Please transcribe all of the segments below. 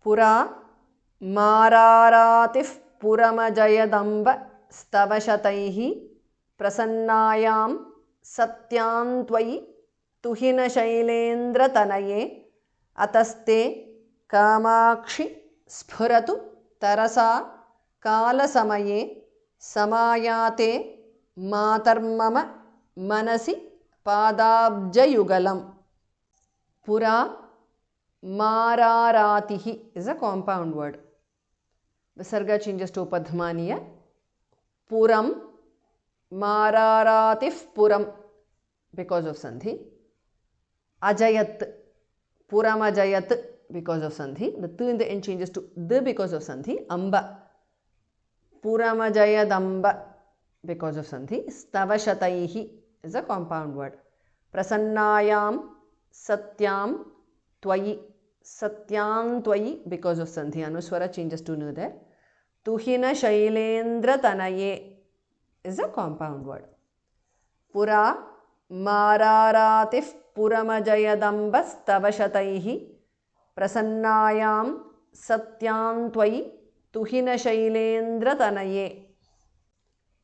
पुरा मारारातिः पुरमजयदम्ब स्तवशतैः प्रसन्नायां सत्यां त्वयि तुहिनशैलेन्द्रतनये अतस्ते कामाक्षि स्फुरतु तरसा कालसमये समायाते मातर्मम मनसि पादाब्जयुगलम्. Pura mararatihi is a compound word. Visarga changes to Upadhamaniya. Puram mararatif puram because of Sandhi. Ajayat puram ajayat because of Sandhi. The tu in the end changes to the because of Sandhi. Amba puram ajayadamba because of Sandhi. Stavashataihi is a compound word. Prasannayam Satyam Twayi. Satyam Twayi because of Sandhi. Anuswara changes to nu there. Tuhina Shailendra Tanaye is a compound word. Pura Mararatif Puramajayadambas Tavashataihi Prasannayam Satyam Twayi Tuhina Shailendra Tanaye.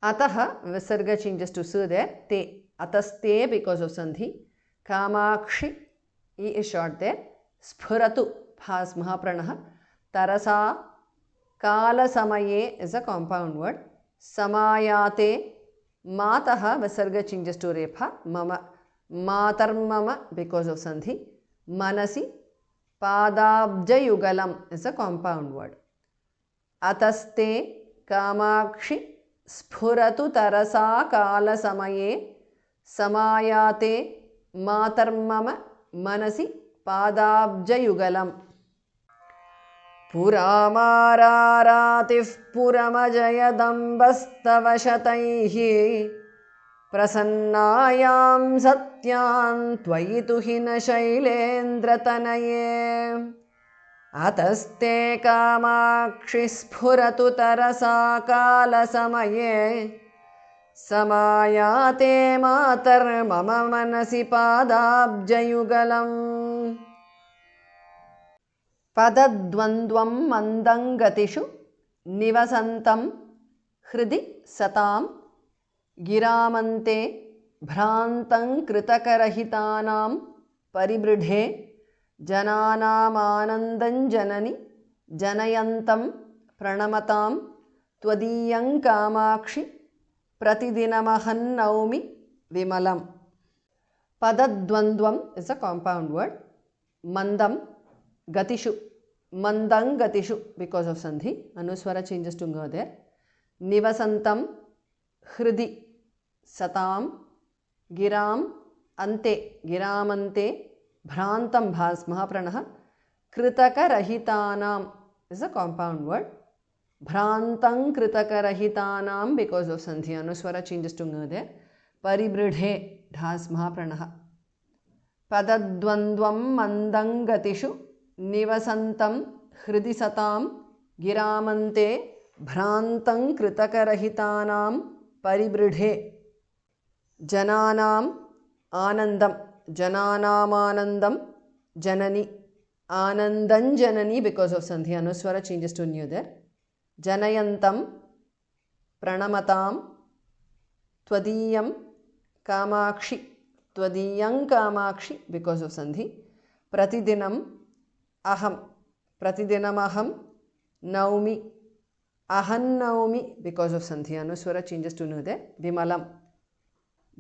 Ataha Visarga changes to su there. Te. Ataste because of Sandhi. Kamakshi, E is short there. Spuratu, Phas Mahapranaha. Tarasa, Kala Samaye is a compound word. Samayate, Mataha, Vasarga changes to Repha. Mama, Matarmama because of Sandhi. Manasi, Padabja Yugalam is a compound word. Ataste, Kamakshi, Spuratu Tarasa, Kala Samaye. Samayate, Matarmama Manasi Padabjayugalam. Puramaratif Puramajayadambastavashataihi Prasannayam Satyam Tvayituhina Shailendratanaye Ataste Kamakshi Spuratu Tarasa Kala Samaye Samayate matar mama manasi padabjayugalam. Padadvandvam mandangatishu nivasantam hridi satam giramante bhrantang kritakarahitanam paribridhe jananam anandan janani janayantam pranamatam twadiyang kamakshi Pratidinamahan Naumi Vimalam. Padadvandvam is a compound word. Mandam Gatishu. Mandang Gatishu because of Sandhi. Anuswara changes to Nga there. Nivasantam Hridi Satam Giram Ante Giramante Bhrantam Bhas Mahapranaha Kritaka Rahitanam is a compound word. Bhrantang Kritakarahitanam because of Sandhi. Anuswara changes to Nga there. Paribridhe Dhas Mahapranaha. Padadvandvam mandangatishu nivasantam hridisatam giramante bhrantang kritakarahitanam paribridhe. Jananam anandam. Jananam anandam janani. Anandan janani because of Sandhi. Anuswara changes to Nu there. Janayantam pranamatam twadiyam kamakshi. Twadiyang kamakshi because of Sandhi. Pratidinam aham. Pratidinam aham naumi. Ahan naumi because of Sandhi. Anuswara changes to Nu there. Vimalam.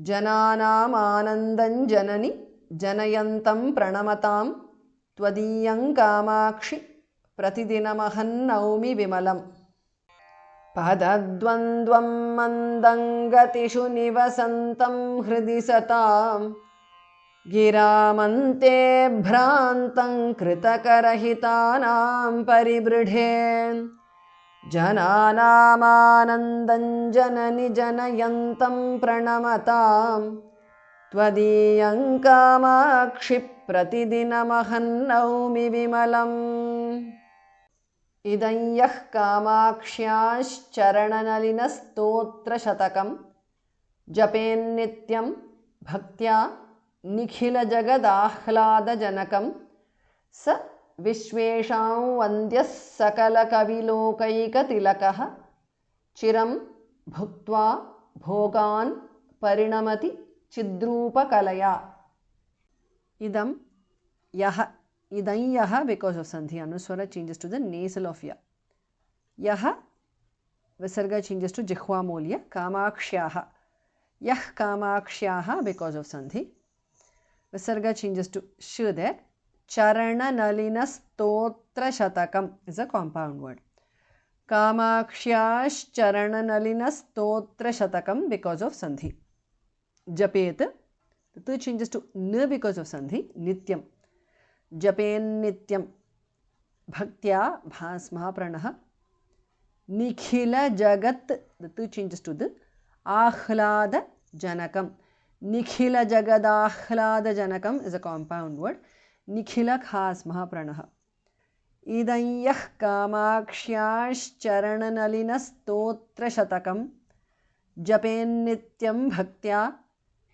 Jananam anandan janani. Janayantam pranamatam twadiyang kamakshi. Pratidinam ahan naumi vimalam. Padadvandvam mandangatishu nivasantam hridisatam giramante bhrantam kritakarahitanam paribridhe jananam anandan janani janayantam pranamatam twadiyang kamakshi pratidinamahan naumi vimalam. Idanyah kamakshyash charananalinastotra shatakam japen nityam bhaktya nikhila jagadahlada janakam sa विश्वेषां वन्द्यः सकलकविलोकैकतिलकः चिरं भुक्त्वा भोगान् परिणमति चिद्रूपकलया. Idam yaha. Idam yaha because of sandhi. Anuswara changes to the nasal of ya. Yaha visarga changes to jihva molya. Kamakshaha. Yah kamakshaha because of sandhi. Visarga changes to sh there. Charana nalina stotra shatakam is a compound word. Kamakshash charana nalina stotra shatakam because of sandhi. Japet. The third changes to n because of sandhi. Nityam. Japen nityam. Bhaktya bhasmaha pranaha. Nikhila jagat. The third changes to the ahlada janakam. Nikhila jagad ahlada janakam is a compound word. Nikhila khasmaha pranaha. Idanyah kamakshyash charananalina stotra shatakam. Japen nityam bhaktya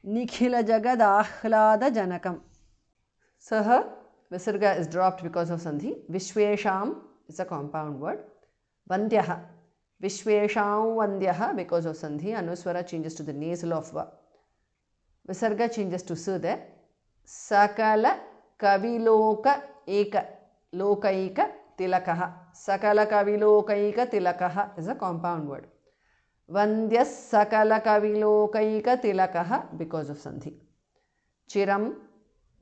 Nikhila jagad ahlada janakam. Saha visarga is dropped because of sandhi. Vishwesham is a compound word. Vandyaha. Vishwesham vandyaha because of sandhi. Anuswara changes to the nasal of va. Visarga changes to su there. Sakala kaviloka eka. Lokaika tilakaha. Sakala kavilokaika tilakaha is a compound word. Vandyas sakala kavilokaika tilakaha because of sandhi. Chiram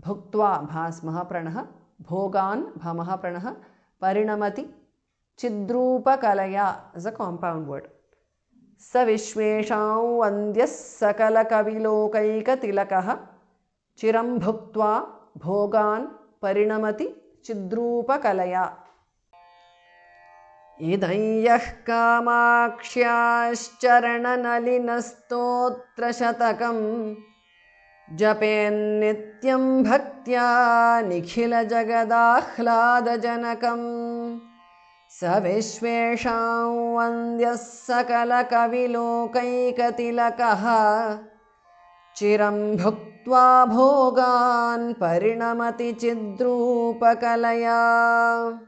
bhuktva bhasmaha pranaha. Bhogan bhamaha pranaha. Parinamati chidrupa kalaya is a compound word. Savishvesham vandyas sakala kavilokaika tilakaha. Chiram bhuktva bhogan parinamati chidrupa kalaya. Idanyah kamakshyascharana shatakam japen nityam bhaktya nikhila jagadahlada janakam savishvesham vandyas sakala kavilokaika tilakaha chiram bhuktva bhogan parinamati chidrupa kalaya.